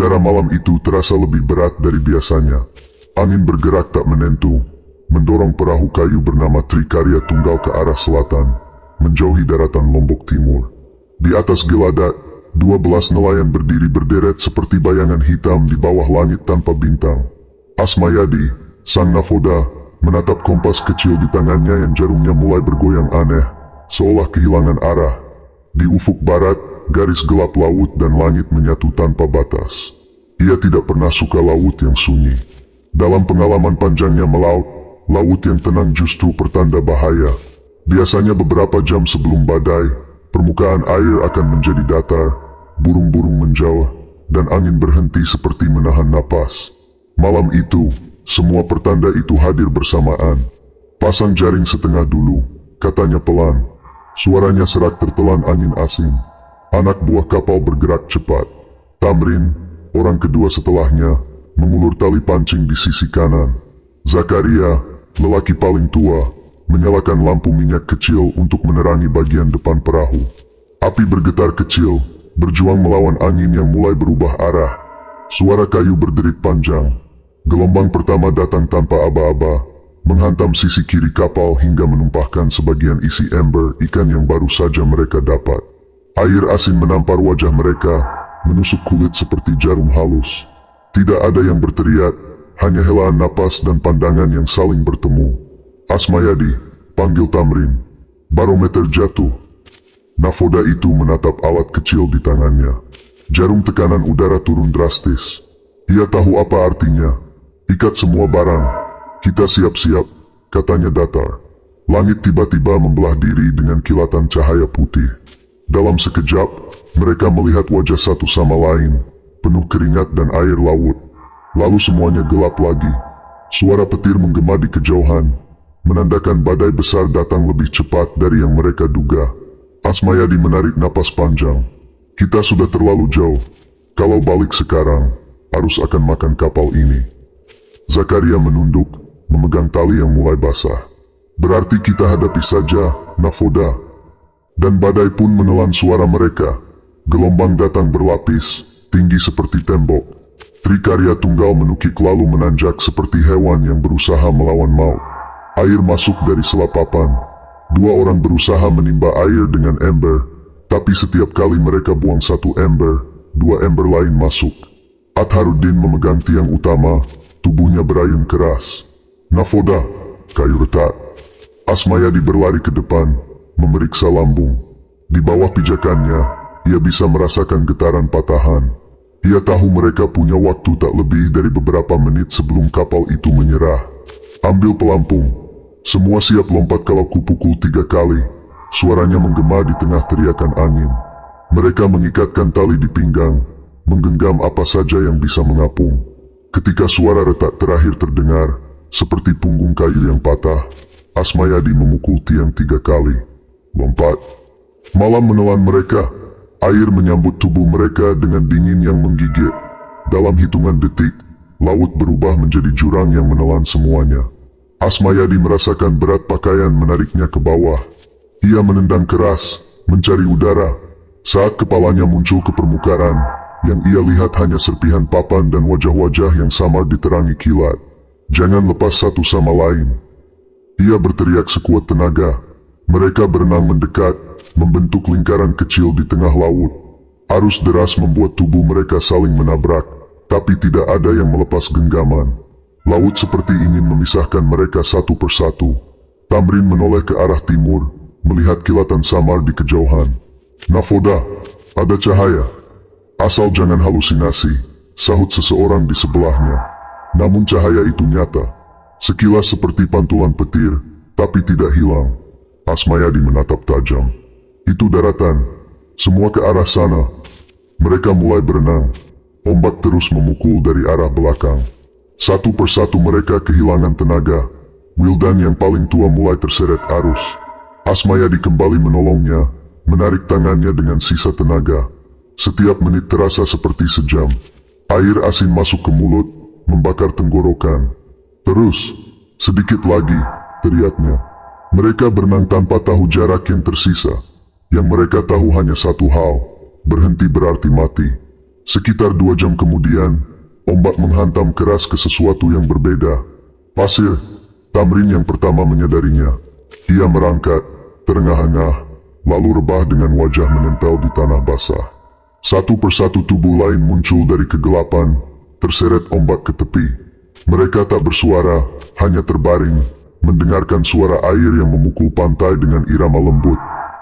Udara malam itu terasa lebih berat dari biasanya. Angin bergerak tak menentu, mendorong perahu kayu bernama Trikarya Tunggal ke arah selatan, menjauhi daratan Lombok Timur. Di atas geladak, 12 nelayan berdiri berderet seperti bayangan hitam di bawah langit tanpa bintang. Asmayadi, sang nakoda, menatap kompas kecil di tangannya yang jarumnya mulai bergoyang aneh, seolah kehilangan arah. Di ufuk barat, garis gelap laut dan langit menyatu tanpa batas. Ia tidak pernah suka laut yang sunyi. Dalam pengalaman panjangnya melaut, laut yang tenang justru pertanda bahaya. Biasanya beberapa jam sebelum badai, permukaan air akan menjadi datar, burung-burung menjauh, dan angin berhenti seperti menahan napas. Malam itu, semua pertanda itu hadir bersamaan. Pasang jaring setengah dulu, katanya pelan. Suaranya serak tertelan angin asing. Anak buah kapal bergerak cepat. Tamrin, orang kedua setelahnya, mengulur tali pancing di sisi kanan. Zakaria, lelaki paling tua, menyalakan lampu minyak kecil untuk menerangi bagian depan perahu. Api bergetar kecil, berjuang melawan angin yang mulai berubah arah. Suara kayu berderit panjang. Gelombang pertama datang tanpa aba-aba, menghantam sisi kiri kapal hingga menumpahkan sebagian isi ember ikan yang baru saja mereka dapat. Air asin menampar wajah mereka, menusuk kulit seperti jarum halus. Tidak ada yang berteriak, hanya helaan napas dan pandangan yang saling bertemu. Asmayadi, panggil Tamrin. Barometer jatuh. Nakoda itu menatap alat kecil di tangannya. Jarum tekanan udara turun drastis. Ia tahu apa artinya. Ikat semua barang. Kita siap-siap, katanya datar. Langit tiba-tiba membelah diri dengan kilatan cahaya putih. Dalam sekejap, mereka melihat wajah satu sama lain, penuh keringat dan air laut. Lalu semuanya gelap lagi. Suara petir menggema di kejauhan, menandakan badai besar datang lebih cepat dari yang mereka duga. Asmayadi menarik napas panjang. Kita sudah terlalu jauh. Kalau balik sekarang, arus akan makan kapal ini. Zakaria menunduk, memegang tali yang mulai basah. Berarti kita hadapi saja, nakoda. Dan badai pun menelan suara mereka. Gelombang datang berlapis, tinggi seperti tembok. Trikarya Tunggal menukik lalu menanjak seperti hewan yang berusaha melawan maut. Air masuk dari selapapan. 2 orang berusaha menimba air dengan ember, tapi setiap kali mereka buang 1 ember, 2 ember lain masuk. Adharuddin memegang tiang utama, tubuhnya berayun keras. Nakoda, kayu retak. Asmayadi berlari ke depan, memeriksa lambung. Di bawah pijakannya, ia bisa merasakan getaran patahan. Ia tahu mereka punya waktu tak lebih dari beberapa menit sebelum kapal itu menyerah. Ambil pelampung. Semua siap lompat kalau kupukul 3 kali. Suaranya menggema di tengah teriakan angin. Mereka mengikatkan tali di pinggang, menggenggam apa saja yang bisa mengapung. Ketika suara retak terakhir terdengar, seperti punggung kayu yang patah, Asmayadi memukul tiang 3 kali. Lompat. Malam menelan mereka. Air menyambut tubuh mereka dengan dingin yang menggigit. Dalam hitungan detik, laut berubah menjadi jurang yang menelan semuanya. Asmayadi merasakan berat pakaian menariknya ke bawah. Ia menendang keras, mencari udara. Saat kepalanya muncul ke permukaan, yang ia lihat hanya serpihan papan dan wajah-wajah yang samar diterangi kilat. Jangan lepas satu sama lain. Ia berteriak sekuat tenaga. Mereka berenang mendekat, membentuk lingkaran kecil di tengah laut. Arus deras membuat tubuh mereka saling menabrak, tapi tidak ada yang melepas genggaman. Laut seperti ingin memisahkan mereka satu persatu. Tamrin menoleh ke arah timur, melihat kilatan samar di kejauhan. Nakoda, ada cahaya. Asal jangan halusinasi, sahut seseorang di sebelahnya. Namun cahaya itu nyata. Sekilas seperti pantulan petir, tapi tidak hilang. Asmayadi menatap tajam. Itu daratan. Semua ke arah sana. Mereka mulai berenang. Ombak terus memukul dari arah belakang. Satu persatu mereka kehilangan tenaga. Wildan yang paling tua mulai terseret arus. Asmayadi kembali menolongnya, menarik tangannya dengan sisa tenaga. Setiap menit terasa seperti sejam. Air asin masuk ke mulut, membakar tenggorokan. Terus, sedikit lagi, teriaknya. Mereka berenang tanpa tahu jarak yang tersisa. Yang mereka tahu hanya satu hal, berhenti berarti mati. Sekitar 2 jam kemudian, ombak menghantam keras ke sesuatu yang berbeda. Pasir. Tamrin yang pertama menyadarinya. Ia merangkat, terengah-engah, lalu rebah dengan wajah menempel di tanah basah. Satu persatu tubuh lain muncul dari kegelapan, terseret ombak ke tepi. Mereka tak bersuara, hanya terbaring, mendengarkan suara air yang memukul pantai dengan irama lembut,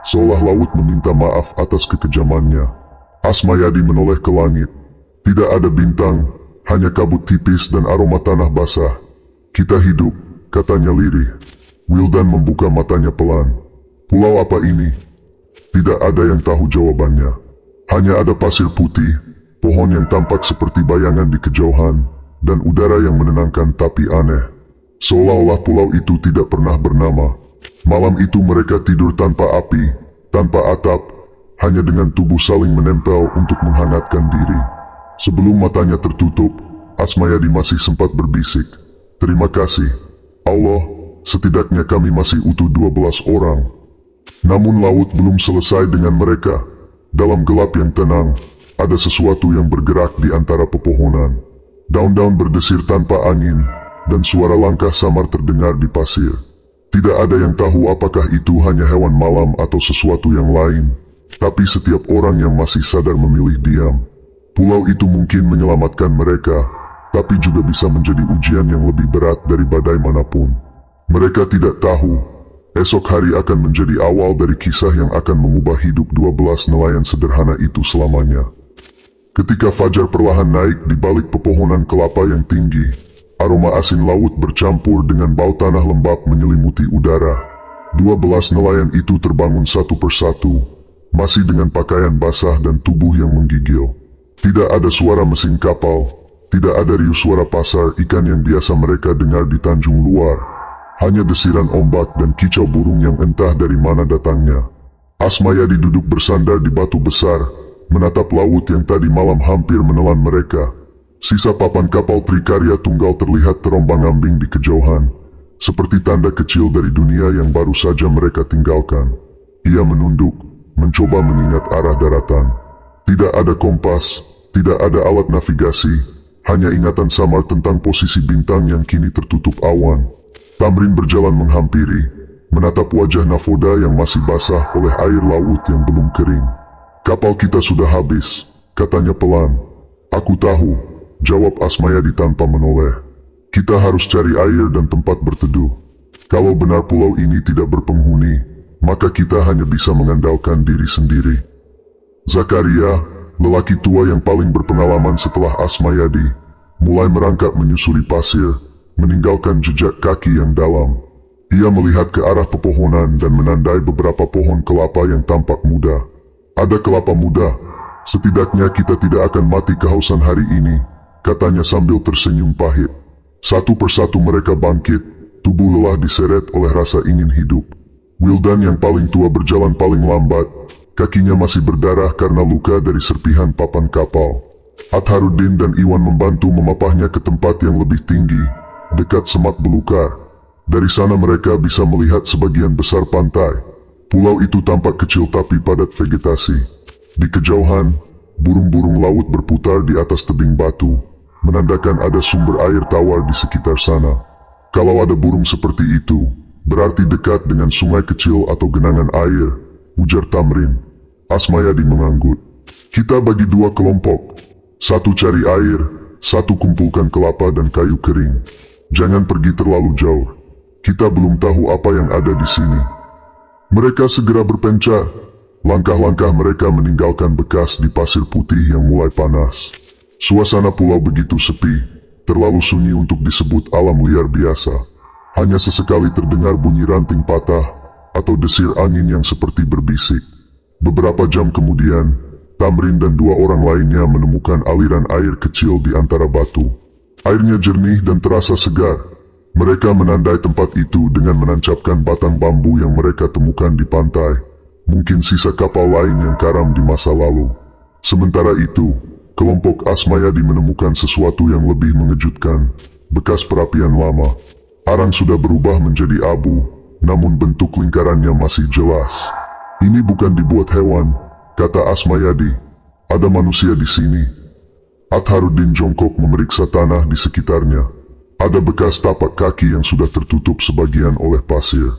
seolah laut meminta maaf atas kekejamannya. Asmayadi menoleh ke langit. Tidak ada bintang, hanya kabut tipis dan aroma tanah basah. Kita hidup, katanya lirih. Wildan membuka matanya pelan. Pulau apa ini? Tidak ada yang tahu jawabannya. Hanya ada pasir putih, pohon yang tampak seperti bayangan di kejauhan, dan udara yang menenangkan tapi aneh. Seolah-olah pulau itu tidak pernah bernama. Malam itu mereka tidur tanpa api, tanpa atap, hanya dengan tubuh saling menempel untuk menghangatkan diri. Sebelum matanya tertutup, Asmayadi masih sempat berbisik. Terima kasih, Allah, setidaknya kami masih utuh 12 orang. Namun laut belum selesai dengan mereka. Dalam gelap yang tenang, ada sesuatu yang bergerak di antara pepohonan. Daun-daun berdesir tanpa angin, dan suara langkah samar terdengar di pasir. Tidak ada yang tahu apakah itu hanya hewan malam atau sesuatu yang lain, tapi setiap orang yang masih sadar memilih diam. Pulau itu mungkin menyelamatkan mereka, tapi juga bisa menjadi ujian yang lebih berat dari badai manapun. Mereka tidak tahu, esok hari akan menjadi awal dari kisah yang akan mengubah hidup 12 nelayan sederhana itu selamanya. Ketika fajar perlahan naik di balik pepohonan kelapa yang tinggi, aroma asin laut bercampur dengan bau tanah lembab menyelimuti udara. 12 nelayan itu terbangun satu persatu, masih dengan pakaian basah dan tubuh yang menggigil. Tidak ada suara mesin kapal, tidak ada riuh suara pasar ikan yang biasa mereka dengar di Tanjung Luar. Hanya desiran ombak dan kicau burung yang entah dari mana datangnya. Asmayadi duduk bersandar di batu besar, menatap laut yang tadi malam hampir menelan mereka. Sisa papan kapal Trikarya Tunggal terlihat terombang-ambing di kejauhan, seperti tanda kecil dari dunia yang baru saja mereka tinggalkan. Ia menunduk, mencoba mengingat arah daratan. Tidak ada kompas, tidak ada alat navigasi, hanya ingatan samar tentang posisi bintang yang kini tertutup awan. Tamrin berjalan menghampiri, menatap wajah Nafoda yang masih basah oleh air laut yang belum kering. Kapal kita sudah habis, katanya pelan. Aku tahu, jawab Asmayadi tanpa menoleh. Kita harus cari air dan tempat berteduh. Kalau benar pulau ini tidak berpenghuni, maka kita hanya bisa mengandalkan diri sendiri. Zakaria, lelaki tua yang paling berpengalaman setelah Asmayadi, mulai merangkak menyusuri pasir, meninggalkan jejak kaki yang dalam. Ia melihat ke arah pepohonan dan menandai beberapa pohon kelapa yang tampak muda. Ada kelapa muda, setidaknya kita tidak akan mati kehausan hari ini, katanya sambil tersenyum pahit. Satu persatu mereka bangkit, tubuh lelah diseret oleh rasa ingin hidup. Wildan yang paling tua berjalan paling lambat, kakinya masih berdarah karena luka dari serpihan papan kapal. Atharuddin dan Iwan membantu memapahnya ke tempat yang lebih tinggi, dekat semak belukar. Dari sana mereka bisa melihat sebagian besar pantai. Pulau itu tampak kecil tapi padat vegetasi. Di kejauhan, burung-burung laut berputar di atas tebing batu, menandakan ada sumber air tawar di sekitar sana. Kalau ada burung seperti itu, berarti dekat dengan sungai kecil atau genangan air, ujar Tamrin. Asmayadi mengangguk. Kita bagi 2 kelompok. Satu cari air, satu kumpulkan kelapa dan kayu kering. Jangan pergi terlalu jauh. Kita belum tahu apa yang ada di sini. Mereka segera berpencar. Langkah-langkah mereka meninggalkan bekas di pasir putih yang mulai panas. Suasana pulau begitu sepi, terlalu sunyi untuk disebut alam liar biasa. Hanya sesekali terdengar bunyi ranting patah, atau desir angin yang seperti berbisik. Beberapa jam kemudian, Tamrin dan 2 orang lainnya menemukan aliran air kecil di antara batu. Airnya jernih dan terasa segar. Mereka menandai tempat itu dengan menancapkan batang bambu yang mereka temukan di pantai. Mungkin sisa kapal lain yang karam di masa lalu. Sementara itu, kelompok Asmayadi menemukan sesuatu yang lebih mengejutkan. Bekas perapian lama. Arang sudah berubah menjadi abu, namun bentuk lingkarannya masih jelas. Ini bukan dibuat hewan, kata Asmayadi. Ada manusia di sini, Atharuddin jongkok memeriksa tanah di sekitarnya. Ada bekas tapak kaki yang sudah tertutup sebagian oleh pasir.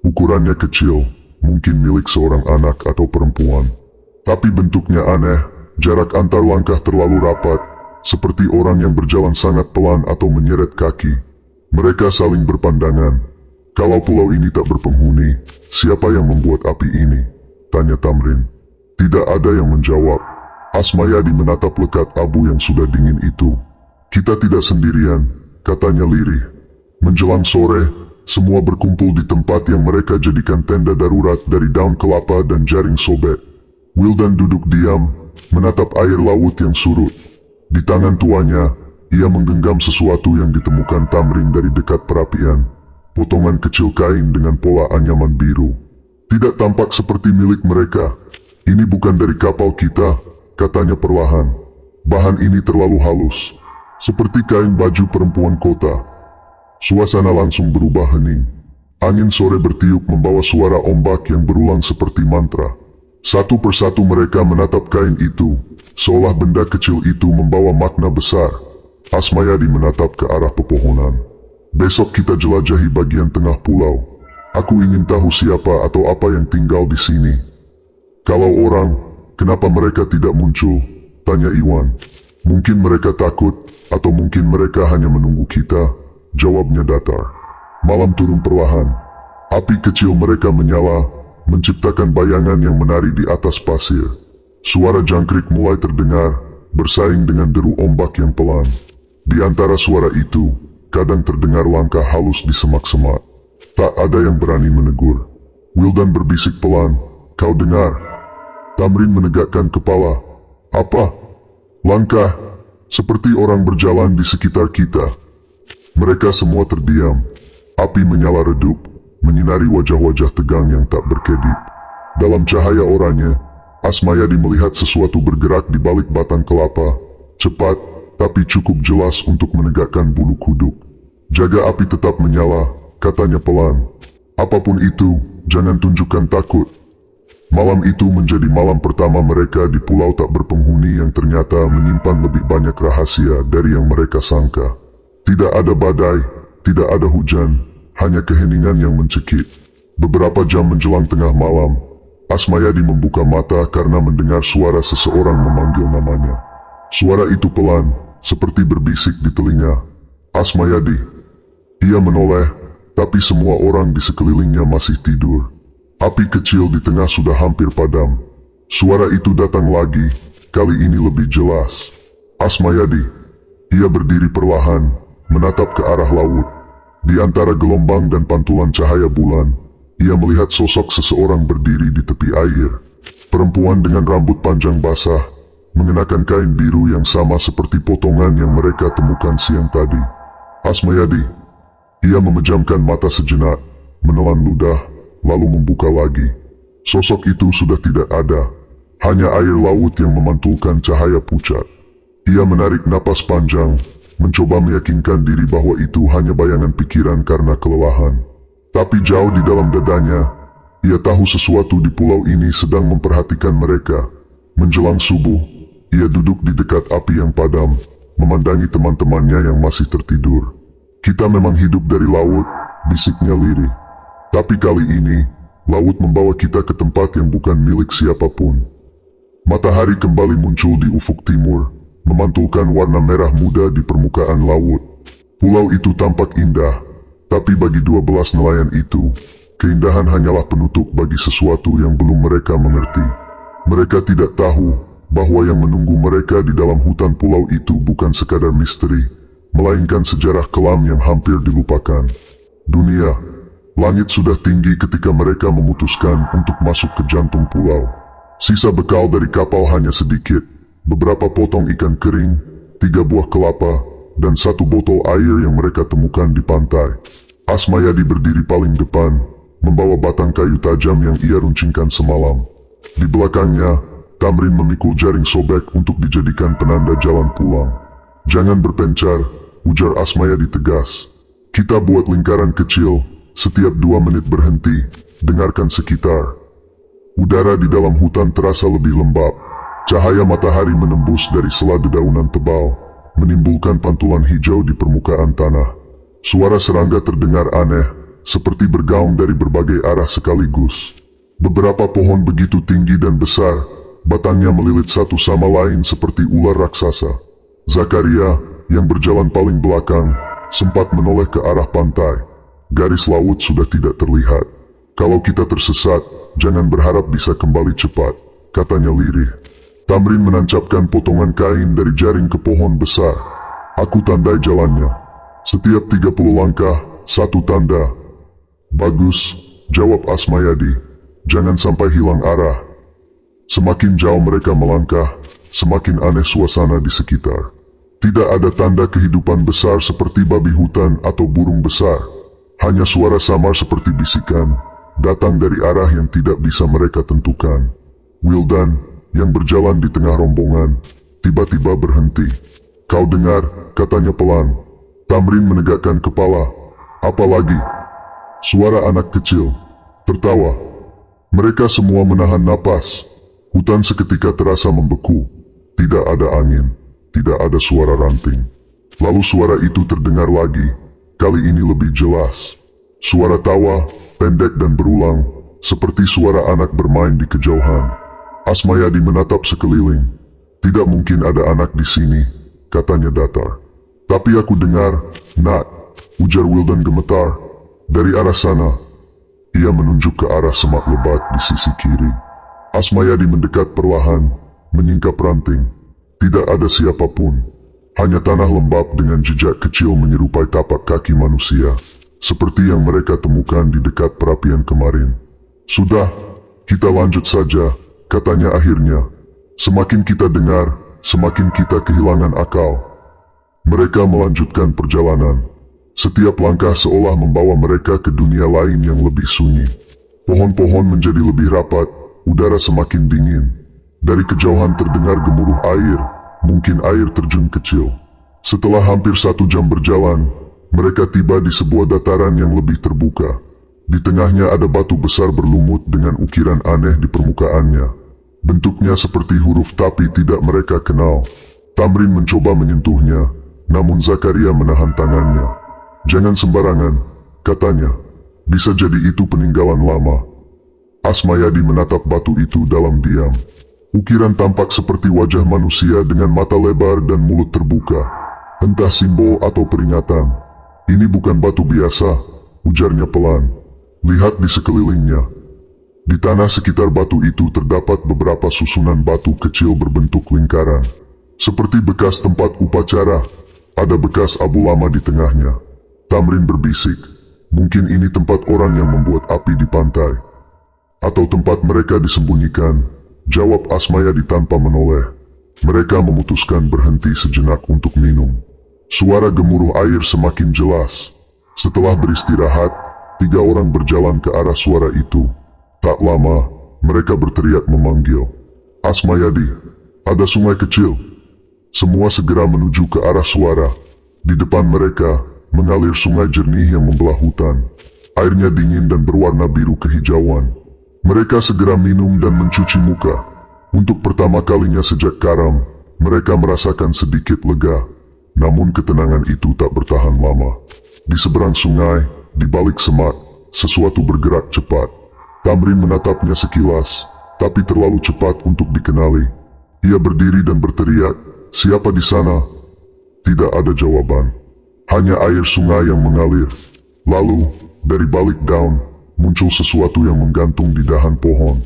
Ukurannya kecil, mungkin milik seorang anak atau perempuan. Tapi bentuknya aneh, jarak antar langkah terlalu rapat, seperti orang yang berjalan sangat pelan atau menyeret kaki. Mereka saling berpandangan. Kalau pulau ini tak berpenghuni, siapa yang membuat api ini? Tanya Tamrin. Tidak ada yang menjawab. Asmayadi menatap lekat abu yang sudah dingin itu. Kita tidak sendirian, katanya lirih. Menjelang sore, semua berkumpul di tempat yang mereka jadikan tenda darurat dari daun kelapa dan jaring sobek. Wildan duduk diam, menatap air laut yang surut. Di tangan tuanya, ia menggenggam sesuatu yang ditemukan Tamrin dari dekat perapian. Potongan kecil kain dengan pola anyaman biru. Tidak tampak seperti milik mereka. Ini bukan dari kapal kita, katanya perlahan. Bahan ini terlalu halus, seperti kain baju perempuan kota. Suasana langsung berubah hening. Angin sore bertiup membawa suara ombak yang berulang seperti mantra. Satu persatu mereka menatap kain itu, seolah benda kecil itu membawa makna besar. Asmayadi menatap ke arah pepohonan. Besok kita jelajahi bagian tengah pulau. Aku ingin tahu siapa atau apa yang tinggal di sini. Kalau orang, kenapa mereka tidak muncul? Tanya Iwan. Mungkin mereka takut, atau mungkin mereka hanya menunggu kita. Jawabnya datar. Malam turun perlahan. Api kecil mereka menyala, menciptakan bayangan yang menari di atas pasir. Suara jangkrik mulai terdengar, bersaing dengan deru ombak yang pelan. Di antara suara itu, kadang terdengar langkah halus di semak-semak. Tak ada yang berani menegur. Wildan berbisik pelan, "Kau dengar?" Tamrin menegakkan kepala. "Apa?" "Langkah, seperti orang berjalan di sekitar kita." Mereka semua terdiam. Api menyala redup, menyinari wajah-wajah tegang yang tak berkedip. Dalam cahaya oranye, Asmayadi melihat sesuatu bergerak di balik batang kelapa. Cepat, tapi cukup jelas untuk menegakkan bulu kuduk. "Jaga api tetap menyala," katanya pelan. "Apapun itu, jangan tunjukkan takut." Malam itu menjadi malam pertama mereka di pulau tak berpenghuni yang ternyata menyimpan lebih banyak rahasia dari yang mereka sangka. Tidak ada badai, tidak ada hujan, hanya keheningan yang mencekik. Beberapa jam menjelang tengah malam, Asmayadi membuka mata karena mendengar suara seseorang memanggil namanya. Suara itu pelan, seperti berbisik di telinga. "Asmayadi." Ia menoleh, tapi semua orang di sekelilingnya masih tidur. Api kecil di tengah sudah hampir padam. Suara itu datang lagi, kali ini lebih jelas. "Asmayadi." Ia berdiri perlahan, menatap ke arah laut. Di antara gelombang dan pantulan cahaya bulan, ia melihat sosok seseorang berdiri di tepi air. Perempuan dengan rambut panjang basah, mengenakan kain biru yang sama seperti potongan yang mereka temukan siang tadi. "Asmayadi." Ia memejamkan mata sejenak, menelan ludah, lalu membuka lagi. Sosok itu sudah tidak ada, hanya air laut yang memantulkan cahaya pucat. Ia menarik napas panjang, mencoba meyakinkan diri bahwa itu hanya bayangan pikiran karena kelelahan. Tapi jauh di dalam dadanya, ia tahu sesuatu di pulau ini sedang memperhatikan mereka. Menjelang subuh, ia duduk di dekat api yang padam, memandangi teman-temannya yang masih tertidur. "Kita memang hidup dari laut," bisiknya lirih. "Tapi kali ini, laut membawa kita ke tempat yang bukan milik siapapun." Matahari kembali muncul di ufuk timur, memantulkan warna merah muda di permukaan laut. Pulau itu tampak indah, tapi bagi 12 nelayan itu, keindahan hanyalah penutup bagi sesuatu yang belum mereka mengerti. Mereka tidak tahu bahwa yang menunggu mereka di dalam hutan pulau itu bukan sekadar misteri, melainkan sejarah kelam yang hampir dilupakan. Dunia, langit sudah tinggi ketika mereka memutuskan untuk masuk ke jantung pulau. Sisa bekal dari kapal hanya sedikit, beberapa potong ikan kering, 3 buah kelapa, dan 1 botol air yang mereka temukan di pantai. Asmayadi berdiri paling depan, membawa batang kayu tajam yang ia runcingkan semalam. Di belakangnya, Tamrin memikul jaring sobek untuk dijadikan penanda jalan pulang. "Jangan berpencar," ujar Asmayadi tegas. "Kita buat lingkaran kecil, setiap 2 menit berhenti, dengarkan sekitar." Udara di dalam hutan terasa lebih lembab. Cahaya matahari menembus dari sela dedaunan tebal, menimbulkan pantulan hijau di permukaan tanah. Suara serangga terdengar aneh, seperti bergaung dari berbagai arah sekaligus. Beberapa pohon begitu tinggi dan besar, batangnya melilit satu sama lain seperti ular raksasa. Zakaria, yang berjalan paling belakang, sempat menoleh ke arah pantai. Garis laut sudah tidak terlihat. Kalau kita tersesat, jangan berharap bisa kembali cepat, katanya lirih. Tamrin menancapkan potongan kain dari jaring ke pohon besar. Aku tandai jalannya. Setiap 30 langkah, satu tanda. Bagus, jawab Asmayadi. Jangan sampai hilang arah. Semakin jauh mereka melangkah, semakin aneh suasana di sekitar. Tidak ada tanda kehidupan besar seperti babi hutan atau burung besar. Hanya suara samar seperti bisikan, datang dari arah yang tidak bisa mereka tentukan. Wildan, yang berjalan di tengah rombongan, tiba-tiba berhenti. Kau dengar, katanya pelan. Tamrin menegakkan kepala. Apa lagi? Suara anak kecil tertawa. Mereka semua menahan napas. Hutan seketika terasa membeku. Tidak ada angin, tidak ada suara ranting. Lalu suara itu terdengar lagi, kali ini lebih jelas. Suara tawa, pendek dan berulang, seperti suara anak bermain di kejauhan. Asmayadi menatap sekeliling. Tidak mungkin ada anak di sini, katanya datar. Tapi aku dengar, nak, ujar Wildan gemetar. Dari arah sana. Ia menunjuk ke arah semak lebat di sisi kiri. Asmayadi mendekat perlahan, menyingkap ranting. Tidak ada siapapun. Hanya tanah lembab dengan jejak kecil menyerupai tapak kaki manusia. Seperti yang mereka temukan di dekat perapian kemarin. Sudah, kita lanjut saja, katanya akhirnya. Semakin kita dengar, semakin kita kehilangan akal. Mereka melanjutkan perjalanan. Setiap langkah seolah membawa mereka ke dunia lain yang lebih sunyi. Pohon-pohon menjadi lebih rapat, udara semakin dingin. Dari kejauhan terdengar gemuruh air, mungkin air terjun kecil. Setelah hampir 1 jam berjalan, mereka tiba di sebuah dataran yang lebih terbuka. Di tengahnya ada batu besar berlumut dengan ukiran aneh di permukaannya. Bentuknya seperti huruf tapi tidak mereka kenal. Tamrin mencoba menyentuhnya, namun Zakaria menahan tangannya. Jangan sembarangan, katanya. Bisa jadi itu peninggalan lama. Asmayadi menatap batu itu dalam diam. Ukiran tampak seperti wajah manusia dengan mata lebar dan mulut terbuka. Entah simbol atau peringatan. Ini bukan batu biasa, ujarnya pelan. Lihat di sekelilingnya. Di tanah sekitar batu itu terdapat beberapa susunan batu kecil berbentuk lingkaran. Seperti bekas tempat upacara, ada bekas abu lama di tengahnya. Tamrin berbisik, mungkin ini tempat orang yang membuat api di pantai. Atau tempat mereka disembunyikan, jawab Asmayadi tanpa menoleh. Mereka memutuskan berhenti sejenak untuk minum. Suara gemuruh air semakin jelas. Setelah beristirahat, 3 orang berjalan ke arah suara itu. Tak lama, mereka berteriak memanggil. Asmayadi, ada sungai kecil. Semua segera menuju ke arah suara. Di depan mereka, mengalir sungai jernih yang membelah hutan. Airnya dingin dan berwarna biru kehijauan. Mereka segera minum dan mencuci muka. Untuk pertama kalinya sejak karam, mereka merasakan sedikit lega. Namun ketenangan itu tak bertahan lama. Di seberang sungai, di balik semak, sesuatu bergerak cepat. Tamrin menatapnya sekilas, tapi terlalu cepat untuk dikenali. Ia berdiri dan berteriak, "Siapa di sana?" Tidak ada jawaban. Hanya air sungai yang mengalir. Lalu, dari balik daun, muncul sesuatu yang menggantung di dahan pohon.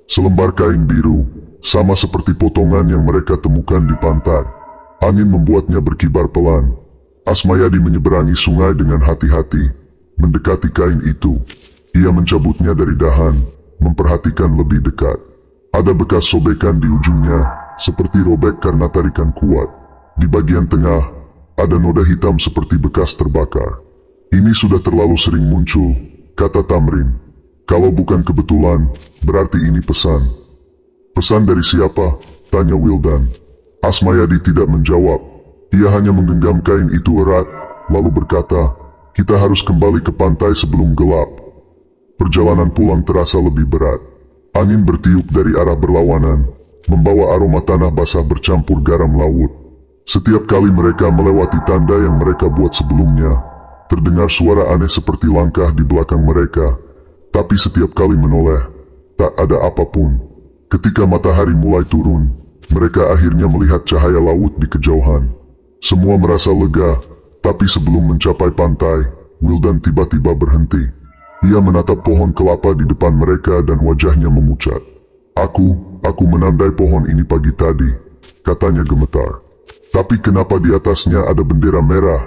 Selembar kain biru, sama seperti potongan yang mereka temukan di pantai. Angin membuatnya berkibar pelan. Asmayadi menyeberangi sungai dengan hati-hati, mendekati kain itu. Ia mencabutnya dari dahan, memperhatikan lebih dekat. Ada bekas sobekan di ujungnya, seperti robek karena tarikan kuat. Di bagian tengah, ada noda hitam seperti bekas terbakar. Ini sudah terlalu sering muncul, kata Tamrin. Kalau bukan kebetulan, berarti ini pesan. Pesan dari siapa? Tanya Wildan. Asmayadi tidak menjawab. Ia hanya menggenggam kain itu erat, lalu berkata, "Kita harus kembali ke pantai sebelum gelap." Perjalanan pulang terasa lebih berat. Angin bertiup dari arah berlawanan. membawa aroma tanah basah bercampur garam laut. Setiap kali mereka melewati tanda yang mereka buat sebelumnya, terdengar suara aneh seperti langkah di belakang mereka. Tapi setiap kali menoleh, tak ada apapun. Ketika matahari mulai turun, mereka akhirnya melihat cahaya laut di kejauhan. Semua merasa lega, tapi sebelum mencapai pantai, Wildan tiba-tiba berhenti. Ia menatap pohon kelapa di depan mereka dan wajahnya memucat. Aku menandai pohon ini pagi tadi, katanya gemetar. Tapi kenapa di atasnya ada bendera merah?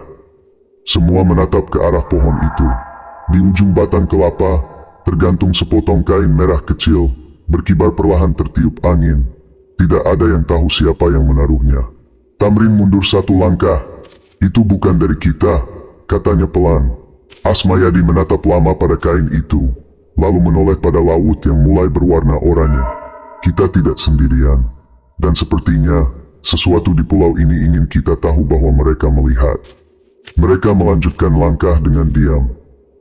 Semua menatap ke arah pohon itu. Di ujung batang kelapa, tergantung sepotong kain merah kecil, berkibar perlahan tertiup angin. Tidak ada yang tahu siapa yang menaruhnya. Tamrin mundur satu langkah. Itu bukan dari kita, katanya pelan. Asmayadi menatap lama pada kain itu, lalu menoleh pada laut yang mulai berwarna oranye. Kita tidak sendirian, dan sepertinya sesuatu di pulau ini ingin kita tahu bahwa mereka melihat. Mereka melanjutkan langkah dengan diam.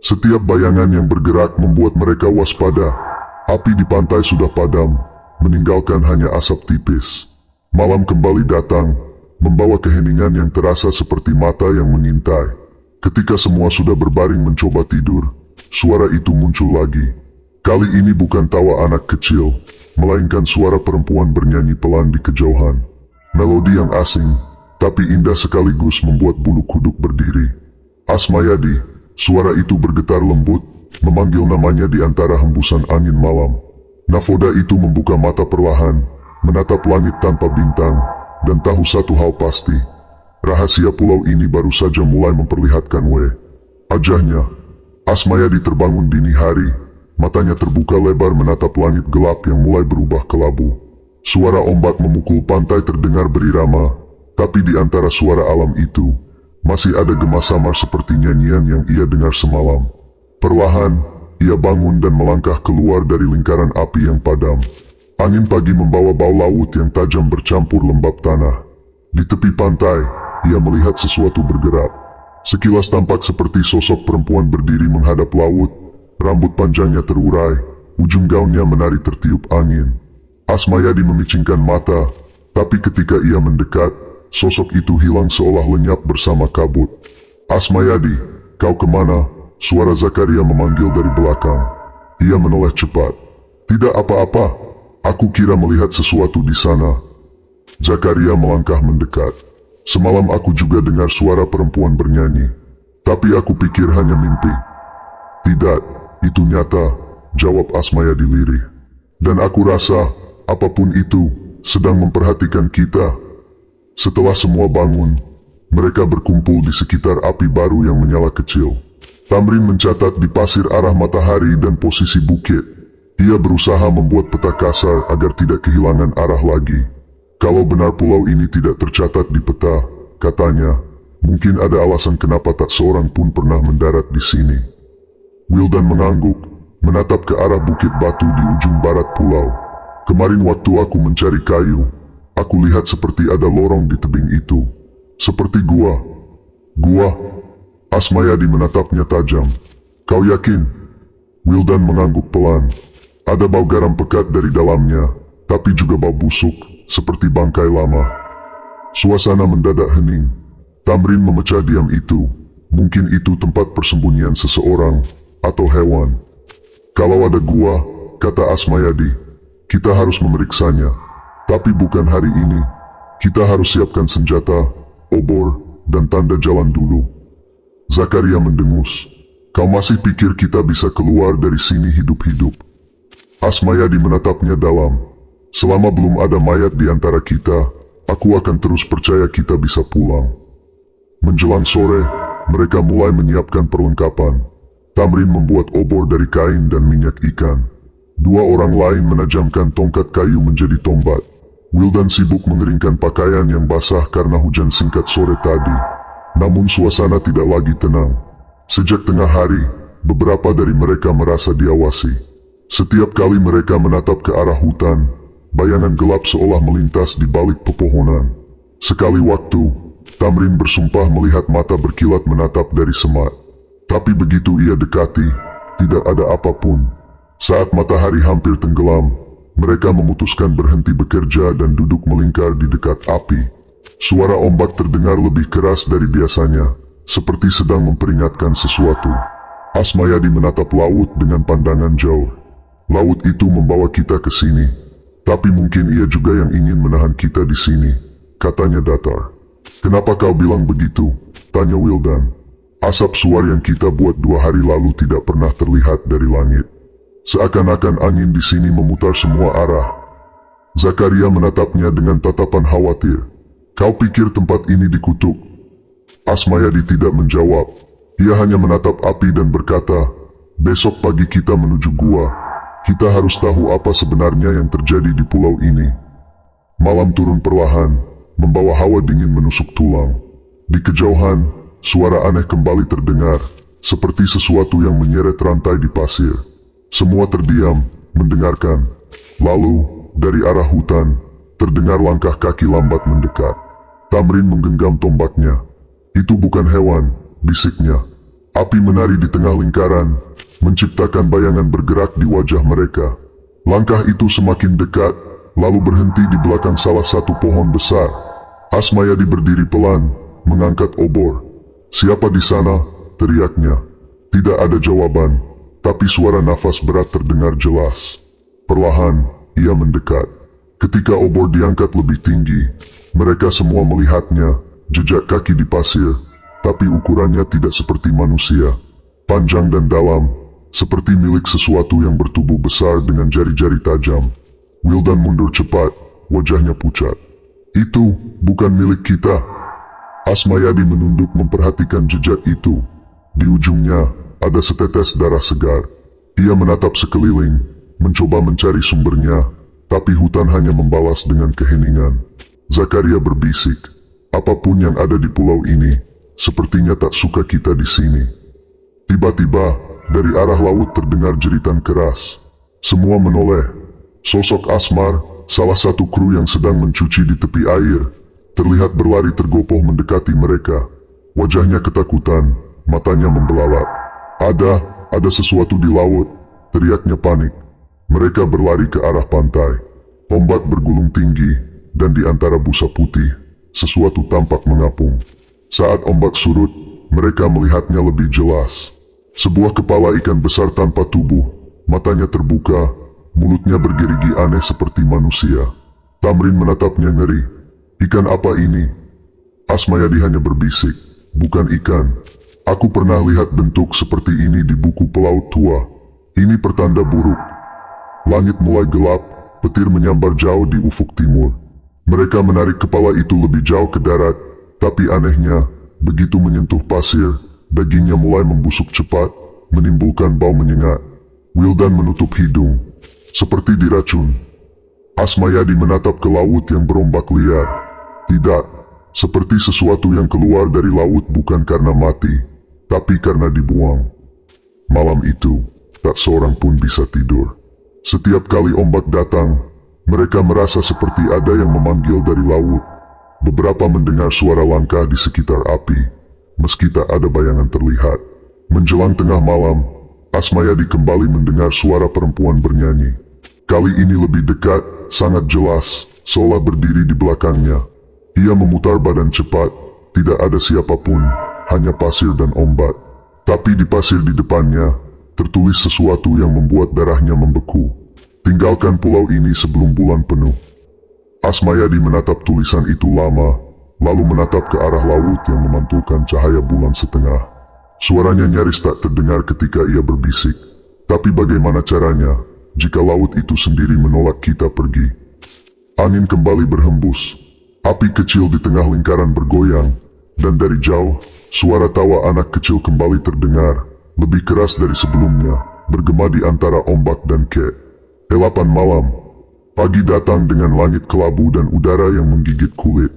Setiap bayangan yang bergerak membuat mereka waspada. Api di pantai sudah padam, meninggalkan hanya asap tipis. Malam kembali datang, membawa keheningan yang terasa seperti mata yang mengintai. Ketika semua sudah berbaring mencoba tidur, suara itu muncul lagi. Kali ini bukan tawa anak kecil, melainkan suara perempuan bernyanyi pelan di kejauhan. Melodi yang asing, tapi indah sekaligus membuat bulu kuduk berdiri. Asmayadi, suara itu bergetar lembut, memanggil namanya di antara hembusan angin malam. Nafoda itu membuka mata perlahan, menatap langit tanpa bintang, dan tahu satu hal pasti. Rahasia pulau ini baru saja mulai memperlihatkan wajahnya. Asmayadi terbangun dini hari, matanya terbuka lebar menatap langit gelap yang mulai berubah kelabu. Suara ombak memukul pantai terdengar berirama, tapi di antara suara alam itu, masih ada gema samar seperti nyanyian yang ia dengar semalam. Perlahan, ia bangun dan melangkah keluar dari lingkaran api yang padam. Angin pagi membawa bau laut yang tajam bercampur lembab tanah. Di tepi pantai, ia melihat sesuatu bergerak. Sekilas tampak seperti sosok perempuan berdiri menghadap laut. Rambut panjangnya terurai, ujung gaunnya menari tertiup angin. Asmayadi memicingkan mata, tapi ketika ia mendekat, sosok itu hilang seolah lenyap bersama kabut. Asmayadi, kau kemana? Suara Zakaria memanggil dari belakang. Ia menoleh cepat. Tidak apa-apa, aku kira melihat sesuatu di sana. Zakaria melangkah mendekat. Semalam aku juga dengar suara perempuan bernyanyi, tapi aku pikir hanya mimpi. Tidak, itu nyata, jawab Asmayadi lirih. Dan aku rasa, apapun itu, sedang memperhatikan kita. Setelah semua bangun, mereka berkumpul di sekitar api baru yang menyala kecil. Tamrin mencatat di pasir arah matahari dan posisi bukit. Ia berusaha membuat peta kasar agar tidak kehilangan arah lagi. Kalau benar pulau ini tidak tercatat di peta, katanya, mungkin ada alasan kenapa tak seorang pun pernah mendarat di sini. Wildan mengangguk, menatap ke arah bukit batu di ujung barat pulau. Kemarin waktu aku mencari kayu, aku lihat seperti ada lorong di tebing itu. Seperti gua. Gua? Asmayadi menatapnya tajam. Kau yakin? Wildan mengangguk pelan. Ada bau garam pekat dari dalamnya, tapi juga bau busuk, seperti bangkai lama. Suasana mendadak hening. Tamrin memecah diam itu. Mungkin itu tempat persembunyian seseorang, atau hewan. Kalau ada gua, kata Asmayadi, kita harus memeriksanya. Tapi bukan hari ini. Kita harus siapkan senjata, obor, dan tanda jalan dulu. Zakaria mendengus. Kau masih pikir kita bisa keluar dari sini hidup-hidup? Asmayadi menatapnya dalam. Selama belum ada mayat di antara kita, aku akan terus percaya kita bisa pulang. Menjelang sore, mereka mulai menyiapkan perlengkapan. Tamrin membuat obor dari kain dan minyak ikan. Dua orang lain menajamkan tongkat kayu menjadi tombak. Wildan sibuk mengeringkan pakaian yang basah karena hujan singkat sore tadi. Namun suasana tidak lagi tenang. Sejak tengah hari, beberapa dari mereka merasa diawasi. Setiap kali mereka menatap ke arah hutan, bayangan gelap seolah melintas di balik pepohonan. Sekali waktu, Tamrin bersumpah melihat mata berkilat menatap dari semak. Tapi begitu ia dekati, tidak ada apapun. Saat matahari hampir tenggelam, Mereka memutuskan berhenti bekerja dan duduk melingkar di dekat api. Suara ombak terdengar lebih keras dari biasanya, seperti sedang memperingatkan sesuatu. Asmayadi menatap laut dengan pandangan jauh. Laut itu membawa kita ke sini, tapi mungkin ia juga yang ingin menahan kita di sini, katanya datar. Kenapa kau bilang begitu? Tanya Wildan. Asap suar yang kita buat 2 hari lalu tidak pernah terlihat dari langit. Seakan-akan angin di sini memutar semua arah. Zakaria menatapnya dengan tatapan khawatir. Kau pikir tempat ini dikutuk? Asmayadi tidak menjawab. Ia hanya menatap api dan berkata, besok pagi kita menuju gua. Kita harus tahu apa sebenarnya yang terjadi di pulau ini. Malam turun perlahan, membawa hawa dingin menusuk tulang. Di kejauhan, suara aneh kembali terdengar, seperti sesuatu yang menyeret rantai di pasir. Semua terdiam, mendengarkan. Lalu, dari arah hutan, terdengar langkah kaki lambat mendekat. Tamrin menggenggam tombaknya. Itu bukan hewan, bisiknya. Api menari di tengah lingkaran, menciptakan bayangan bergerak di wajah mereka. Langkah itu semakin dekat, lalu berhenti di belakang salah satu pohon besar. Asmayadi berdiri pelan, mengangkat obor. Siapa di sana? Teriaknya. Tidak ada jawaban, tapi suara nafas berat terdengar jelas. Perlahan, ia mendekat. Ketika obor diangkat lebih tinggi, mereka semua melihatnya, jejak kaki di pasir, tapi ukurannya tidak seperti manusia. Panjang dan dalam, seperti milik sesuatu yang bertubuh besar dengan jari-jari tajam. Wildan mundur cepat, wajahnya pucat. Itu bukan milik kita. Asmayadi menunduk memperhatikan jejak itu. Di ujungnya, ada setetes darah segar. Ia menatap sekeliling, mencoba mencari sumbernya, tapi hutan hanya membalas dengan keheningan. Zakaria berbisik, apapun yang ada di pulau ini, sepertinya tak suka kita di sini. Tiba-tiba, dari arah laut terdengar jeritan keras. Semua menoleh. Sosok Asmar, salah satu kru yang sedang mencuci di tepi air, terlihat berlari tergopoh mendekati mereka. Wajahnya ketakutan, matanya membelalak. Ada sesuatu di laut, teriaknya panik. Mereka berlari ke arah pantai. Ombak bergulung tinggi, dan di antara busa putih, sesuatu tampak mengapung. Saat ombak surut, mereka melihatnya lebih jelas. Sebuah kepala ikan besar tanpa tubuh, matanya terbuka, mulutnya bergerigi aneh seperti manusia. Tamrin menatapnya ngeri. Ikan apa ini? Asmayadi hanya berbisik, bukan ikan. Aku pernah lihat bentuk seperti ini di buku pelaut tua. Ini pertanda buruk. Langit mulai gelap, petir menyambar jauh di ufuk timur. Mereka menarik kepala itu lebih jauh ke darat, tapi anehnya, begitu menyentuh pasir, dagingnya mulai membusuk cepat, menimbulkan bau menyengat. Wildan menutup hidung, seperti diracun. Asmayadi menatap ke laut yang berombak liar. Tidak, seperti sesuatu yang keluar dari laut bukan karena mati, tapi karena dibuang. Malam itu, tak seorang pun bisa tidur. Setiap kali ombak datang, mereka merasa seperti ada yang memanggil dari laut. Beberapa mendengar suara langkah di sekitar api, meski tak ada bayangan terlihat. Menjelang tengah malam, Asmayadi kembali mendengar suara perempuan bernyanyi. Kali ini lebih dekat, sangat jelas, seolah berdiri di belakangnya. Ia memutar badan cepat, tidak ada siapapun, hanya pasir dan ombak. Tapi di pasir di depannya, tertulis sesuatu yang membuat darahnya membeku. Tinggalkan pulau ini sebelum bulan penuh. Asmayadi menatap tulisan itu lama, lalu menatap ke arah laut yang memantulkan cahaya bulan setengah. Suaranya nyaris tak terdengar ketika ia berbisik. Tapi bagaimana caranya, jika laut itu sendiri menolak kita pergi? Angin kembali berhembus. Api kecil di tengah lingkaran bergoyang, dan dari jauh, suara tawa anak kecil kembali terdengar, lebih keras dari sebelumnya, bergema di antara ombak dan kek. 8 malam. Pagi datang dengan langit kelabu dan udara yang menggigit kulit.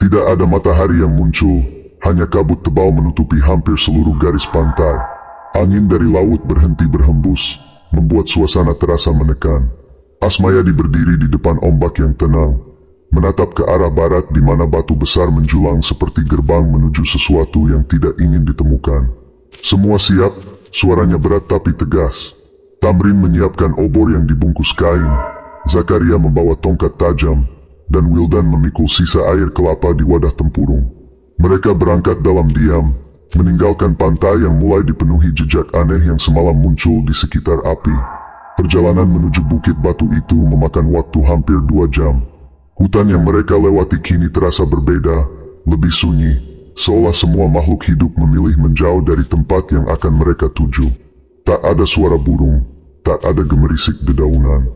Tidak ada matahari yang muncul, hanya kabut tebal menutupi hampir seluruh garis pantai. Angin dari laut berhenti berhembus, membuat suasana terasa menekan. Asmayadi berdiri di depan ombak yang tenang, menatap ke arah barat di mana batu besar menjulang seperti gerbang menuju sesuatu yang tidak ingin ditemukan. Semua siap, suaranya berat tapi tegas. Tamrin menyiapkan obor yang dibungkus kain, Zakaria membawa tongkat tajam, dan Wildan memikul sisa air kelapa di wadah tempurung. Mereka berangkat dalam diam, meninggalkan pantai yang mulai dipenuhi jejak aneh yang semalam muncul di sekitar api. Perjalanan menuju bukit batu itu memakan waktu hampir 2 jam. Hutan yang mereka lewati kini terasa berbeda, lebih sunyi, seolah semua makhluk hidup memilih menjauh dari tempat yang akan mereka tuju. Tak ada suara burung, tak ada gemerisik dedaunan.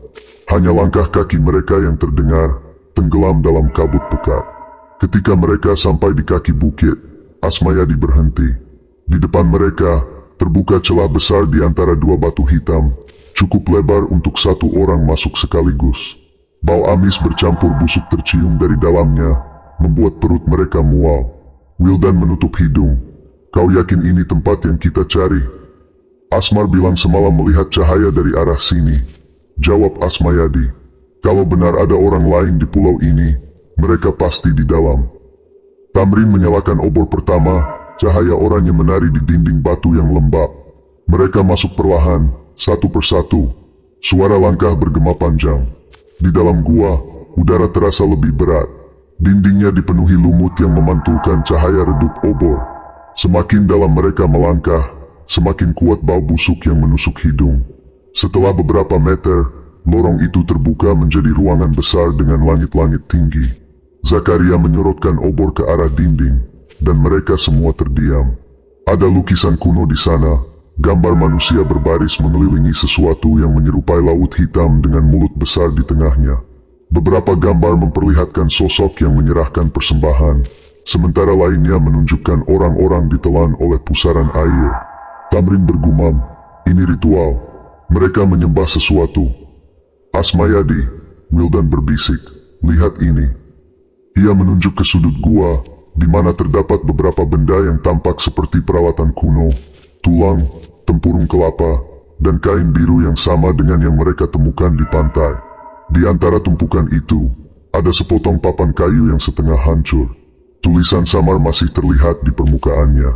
Hanya langkah kaki mereka yang terdengar, tenggelam dalam kabut pekat. Ketika mereka sampai di kaki bukit, Asmayadi berhenti. Di depan mereka, terbuka celah besar di antara 2 batu hitam, cukup lebar untuk 1 orang masuk sekaligus. Bau amis bercampur busuk tercium dari dalamnya, membuat perut mereka mual. Wildan menutup hidung. "Kau yakin ini tempat yang kita cari?" Asmar bilang semalam melihat cahaya dari arah sini. Jawab Asmayadi. "Kalau benar ada orang lain di pulau ini, mereka pasti di dalam." Tamrin menyalakan obor pertama, cahaya oranye menari di dinding batu yang lembab. Mereka masuk perlahan, satu persatu. Suara langkah bergema panjang. Di dalam gua, udara terasa lebih berat. Dindingnya dipenuhi lumut yang memantulkan cahaya redup obor. Semakin dalam mereka melangkah, semakin kuat bau busuk yang menusuk hidung. Setelah beberapa meter, lorong itu terbuka menjadi ruangan besar dengan langit-langit tinggi. Zakaria menyorotkan obor ke arah dinding, dan mereka semua terdiam. Ada lukisan kuno di sana, gambar manusia berbaris mengelilingi sesuatu yang menyerupai laut hitam dengan mulut besar di tengahnya. Beberapa gambar memperlihatkan sosok yang menyerahkan persembahan, sementara lainnya menunjukkan orang-orang ditelan oleh pusaran air. Tamrin bergumam, "Ini ritual. Mereka menyembah sesuatu." "Asmayadi," Wildan berbisik, "lihat ini." Ia menunjuk ke sudut gua, di mana terdapat beberapa benda yang tampak seperti peralatan kuno, tulang, tempurung kelapa, dan kain biru yang sama dengan yang mereka temukan di pantai. Di antara tumpukan itu, ada sepotong papan kayu yang setengah hancur. Tulisan samar masih terlihat di permukaannya.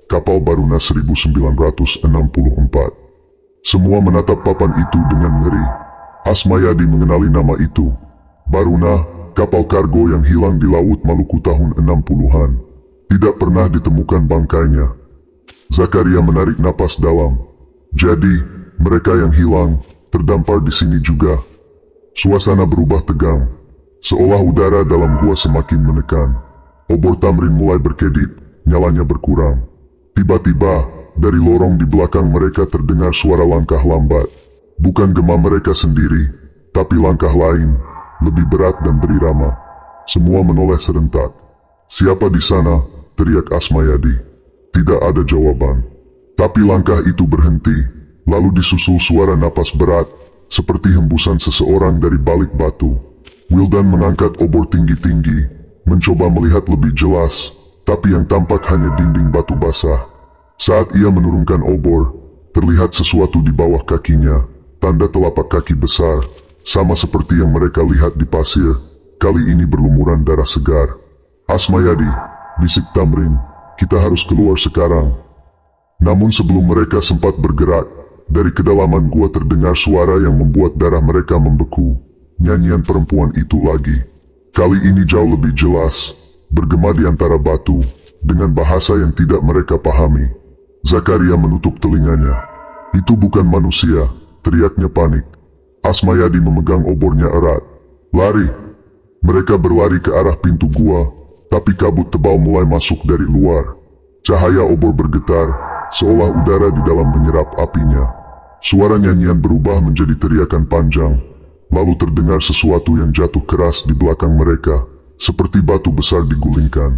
"Kapal Baruna 1964. Semua menatap papan itu dengan ngeri. Asmayadi mengenali nama itu. Baruna, kapal kargo yang hilang di Laut Maluku tahun 60-an. Tidak pernah ditemukan bangkainya. Zakaria menarik napas dalam. Jadi, mereka yang hilang, terdampar di sini juga. Suasana berubah tegang, seolah udara dalam gua semakin menekan. Obor Tamrin mulai berkedip, nyalanya berkurang. Tiba-tiba, dari lorong di belakang mereka terdengar suara langkah lambat. Bukan gema mereka sendiri, tapi langkah lain, lebih berat dan berirama. Semua menoleh serentak. "Siapa di sana?" teriak Asmayadi. Tidak ada jawaban. Tapi langkah itu berhenti, lalu disusul suara napas berat, seperti hembusan seseorang dari balik batu. Wildan mengangkat obor tinggi-tinggi, mencoba melihat lebih jelas, tapi yang tampak hanya dinding batu basah. Saat ia menurunkan obor, terlihat sesuatu di bawah kakinya, tanda telapak kaki besar, sama seperti yang mereka lihat di pasir, kali ini berlumuran darah segar. "Asmayadi," bisik Tamrin, "kita harus keluar sekarang." Namun sebelum mereka sempat bergerak, dari kedalaman gua terdengar suara yang membuat darah mereka membeku. Nyanyian perempuan itu lagi. Kali ini jauh lebih jelas, bergema di antara batu, dengan bahasa yang tidak mereka pahami. Zakaria menutup telinganya. "Itu bukan manusia," teriaknya panik. Asmayadi memegang obornya erat. "Lari!" Mereka berlari ke arah pintu gua, tapi kabut tebal mulai masuk dari luar. Cahaya obor bergetar, seolah udara di dalam menyerap apinya. Suara nyanyian berubah menjadi teriakan panjang, lalu terdengar sesuatu yang jatuh keras di belakang mereka, seperti batu besar digulingkan.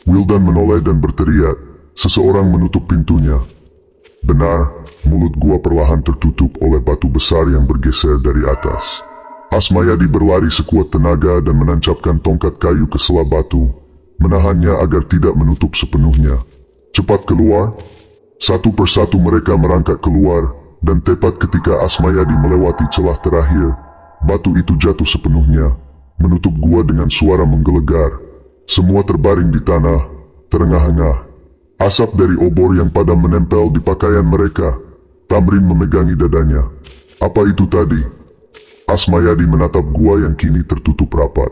Wildan menoleh dan berteriak. Seseorang menutup pintunya. Benar, mulut gua perlahan tertutup oleh batu besar yang bergeser dari atas. Asmayadi berlari sekuat tenaga dan menancapkan tongkat kayu ke sela batu, menahannya agar tidak menutup sepenuhnya. "Cepat keluar!" Satu persatu mereka merangkak keluar, dan tepat ketika Asmayadi melewati celah terakhir, batu itu jatuh sepenuhnya, menutup gua dengan suara menggelegar. Semua terbaring di tanah, terengah-engah. Asap dari obor yang padam menempel di pakaian mereka. Tamrin memegangi dadanya. "Apa itu tadi?" Asmayadi menatap gua yang kini tertutup rapat.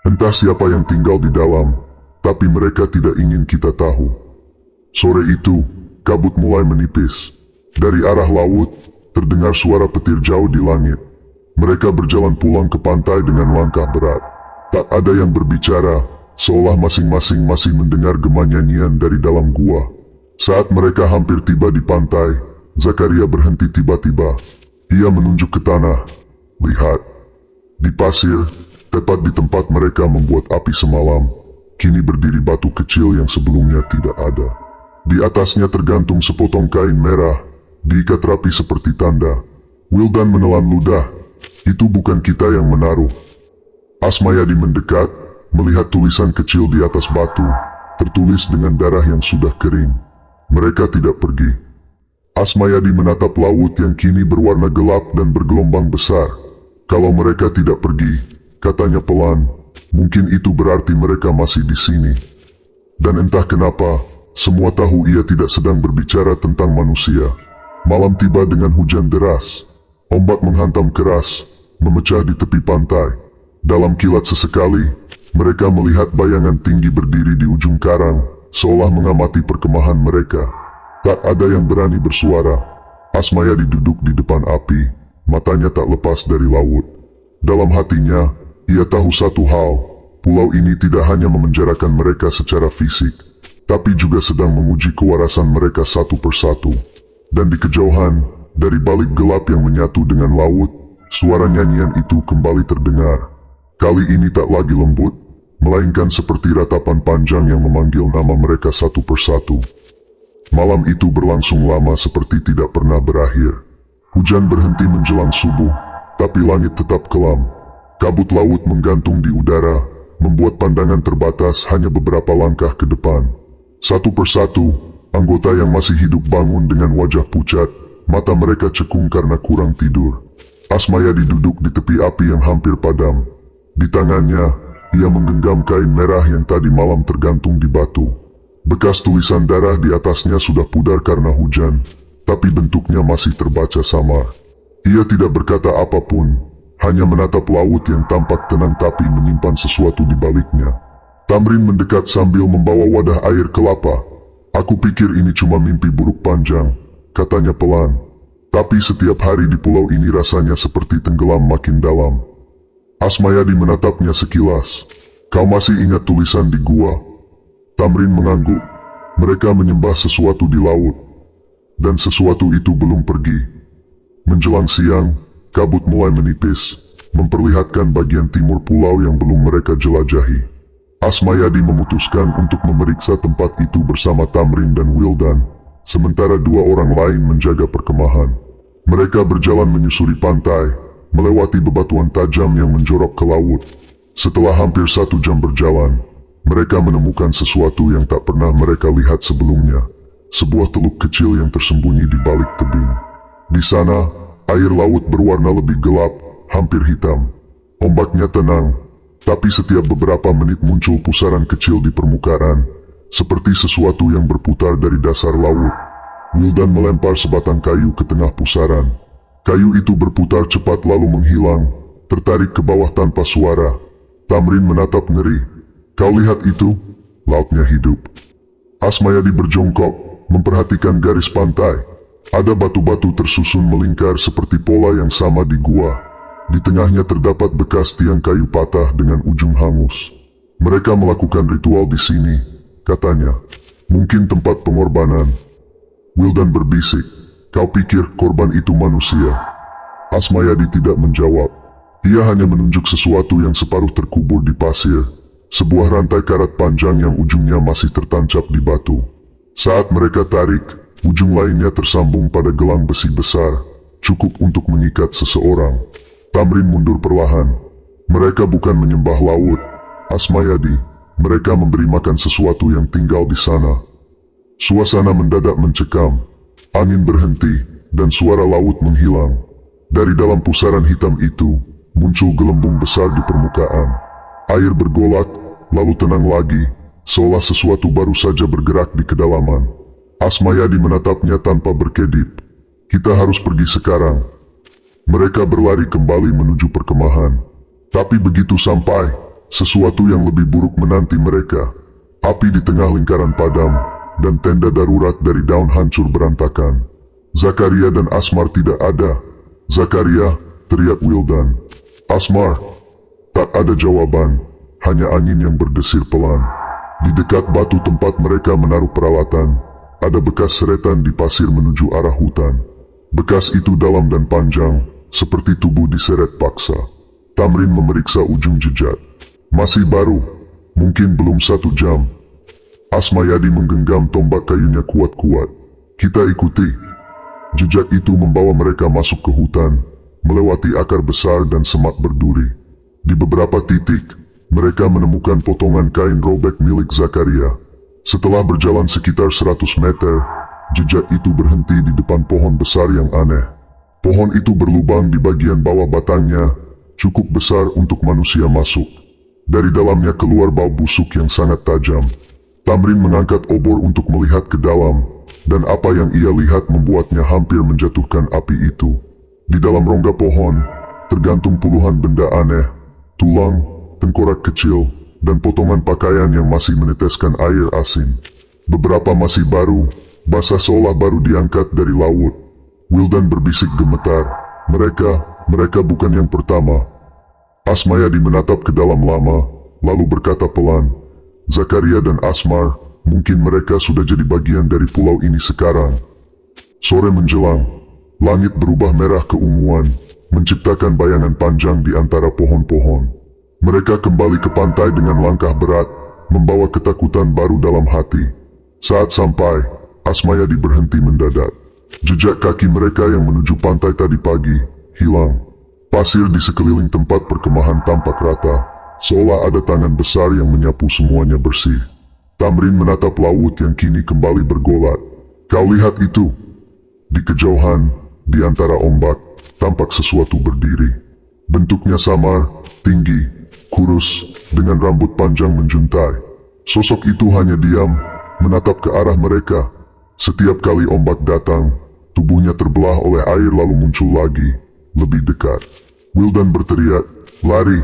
Entah siapa yang tinggal di dalam, tapi mereka tidak ingin kita tahu. Sore itu, kabut mulai menipis. Dari arah laut, terdengar suara petir jauh di langit. Mereka berjalan pulang ke pantai dengan langkah berat. Tak ada yang berbicara, seolah masing-masing masih mendengar gema nyanyian dari dalam gua. Saat mereka hampir tiba di pantai, Zakaria berhenti tiba-tiba. Ia menunjuk ke tanah. Lihat, di pasir, tepat di tempat mereka membuat api semalam, kini berdiri batu kecil yang sebelumnya tidak ada. Di atasnya tergantung sepotong kain merah, diikat rapi seperti tanda. Wildan menelan ludah. Itu bukan kita yang menaruh. Asmayadi mendekat, melihat tulisan kecil di atas batu, tertulis dengan darah yang sudah kering. Mereka tidak pergi. Asmayadi menatap laut yang kini berwarna gelap dan bergelombang besar. Kalau mereka tidak pergi, katanya pelan, mungkin itu berarti mereka masih di sini. Dan entah kenapa, semua tahu ia tidak sedang berbicara tentang manusia. Malam tiba dengan hujan deras. Ombak menghantam keras, memecah di tepi pantai. Dalam kilat sesekali, mereka melihat bayangan tinggi berdiri di ujung karang, seolah mengamati perkemahan mereka. Tak ada yang berani bersuara. Asmayadi duduk di depan api, matanya tak lepas dari laut. Dalam hatinya, ia tahu satu hal, pulau ini tidak hanya memenjarakan mereka secara fisik, tapi juga sedang menguji kewarasan mereka satu persatu. Dan di kejauhan, dari balik gelap yang menyatu dengan laut, suara nyanyian itu kembali terdengar. Kali ini tak lagi lembut, melainkan seperti ratapan panjang yang memanggil nama mereka satu persatu. Malam itu berlangsung lama seperti tidak pernah berakhir. Hujan berhenti menjelang subuh, tapi langit tetap kelam. Kabut laut menggantung di udara, membuat pandangan terbatas hanya beberapa langkah ke depan. Satu persatu, anggota yang masih hidup bangun dengan wajah pucat, mata mereka cekung karena kurang tidur. Asmayadi duduk di tepi api yang hampir padam. Di tangannya, ia menggenggam kain merah yang tadi malam tergantung di batu. Bekas tulisan darah di atasnya sudah pudar karena hujan, tapi bentuknya masih terbaca samar. Ia tidak berkata apapun, hanya menatap laut yang tampak tenang tapi menyimpan sesuatu di baliknya. Tamrin mendekat sambil membawa wadah air kelapa. Aku pikir ini cuma mimpi buruk panjang, katanya pelan. Tapi setiap hari di pulau ini rasanya seperti tenggelam makin dalam. Asmayadi menatapnya sekilas. Kau masih ingat tulisan di gua? Tamrin mengangguk. Mereka menyembah sesuatu di laut. Dan sesuatu itu belum pergi. Menjelang siang, kabut mulai menipis, memperlihatkan bagian timur pulau yang belum mereka jelajahi. Asmayadi memutuskan untuk memeriksa tempat itu bersama Tamrin dan Wildan, sementara dua orang lain menjaga perkemahan. Mereka berjalan menyusuri pantai, melewati bebatuan tajam yang menjorok ke laut. Setelah hampir 1 jam berjalan, mereka menemukan sesuatu yang tak pernah mereka lihat sebelumnya. Sebuah teluk kecil yang tersembunyi di balik tebing. Di sana, air laut berwarna lebih gelap, hampir hitam. Ombaknya tenang, tapi setiap beberapa menit muncul pusaran kecil di permukaan, seperti sesuatu yang berputar dari dasar laut. Wildan melempar sebatang kayu ke tengah pusaran. Kayu itu berputar cepat lalu menghilang, tertarik ke bawah tanpa suara. Tamrin menatap ngeri. Kau lihat itu? Lautnya hidup. Asmayadi berjongkok, memperhatikan garis pantai. Ada batu-batu tersusun melingkar seperti pola yang sama di gua. Di tengahnya terdapat bekas tiang kayu patah dengan ujung hangus. Mereka melakukan ritual di sini, katanya. Mungkin tempat pengorbanan. Wildan berbisik. Kau pikir korban itu manusia? Asmayadi tidak menjawab. Ia hanya menunjuk sesuatu yang separuh terkubur di pasir. Sebuah rantai karat panjang yang ujungnya masih tertancap di batu. Saat mereka tarik, ujung lainnya tersambung pada gelang besi besar, cukup untuk mengikat seseorang. Tamrin mundur perlahan. Mereka bukan menyembah laut, Asmayadi. Mereka memberi makan sesuatu yang tinggal di sana. Suasana mendadak mencekam. Angin berhenti, dan suara laut menghilang. Dari dalam pusaran hitam itu, muncul gelembung besar di permukaan. Air bergolak, lalu tenang lagi, seolah sesuatu baru saja bergerak di kedalaman. Asmayadi menatapnya tanpa berkedip. Kita harus pergi sekarang. Mereka berlari kembali menuju perkemahan. Tapi begitu sampai, sesuatu yang lebih buruk menanti mereka. Api di tengah lingkaran padam, dan tenda darurat dari daun hancur berantakan. Zakaria dan Asmar tidak ada. Zakaria, teriak Wildan. Asmar, tak ada jawaban, hanya angin yang berdesir pelan. Di dekat batu tempat mereka menaruh peralatan, ada bekas seretan di pasir menuju arah hutan. Bekas itu dalam dan panjang, seperti tubuh diseret paksa. Tamrin memeriksa ujung jejak. Masih baru, mungkin belum 1 jam. Asmayadi menggenggam tombak kayunya kuat-kuat. Kita ikuti. Jejak itu membawa mereka masuk ke hutan, melewati akar besar dan semak berduri. Di beberapa titik, mereka menemukan potongan kain robek milik Zakaria. Setelah berjalan sekitar 100 meter, jejak itu berhenti di depan pohon besar yang aneh. Pohon itu berlubang di bagian bawah batangnya, cukup besar untuk manusia masuk. Dari dalamnya keluar bau busuk yang sangat tajam. Tamrin mengangkat obor untuk melihat ke dalam, dan apa yang ia lihat membuatnya hampir menjatuhkan api itu. Di dalam rongga pohon, tergantung puluhan benda aneh, tulang, tengkorak kecil, dan potongan pakaian yang masih meneteskan air asin. Beberapa masih baru, basah seolah baru diangkat dari laut. Wildan berbisik gemetar, mereka bukan yang pertama. Asmayadi menatap ke dalam lama, lalu berkata pelan, Zakaria dan Asmar, mungkin mereka sudah jadi bagian dari pulau ini sekarang. Sore menjelang, langit berubah merah keunguan, menciptakan bayangan panjang di antara pohon-pohon. Mereka kembali ke pantai dengan langkah berat, membawa ketakutan baru dalam hati. Saat sampai, Asmayadi berhenti mendadak. Jejak kaki mereka yang menuju pantai tadi pagi, hilang. Pasir di sekeliling tempat perkemahan tampak rata, seolah ada tangan besar yang menyapu semuanya bersih. Tamrin menatap laut yang kini kembali bergolak. Kau lihat itu? Di kejauhan, di antara ombak, tampak sesuatu berdiri. Bentuknya samar, tinggi, kurus, dengan rambut panjang menjuntai. Sosok itu hanya diam, menatap ke arah mereka. Setiap kali ombak datang, tubuhnya terbelah oleh air lalu muncul lagi, lebih dekat. Wildan berteriak, lari.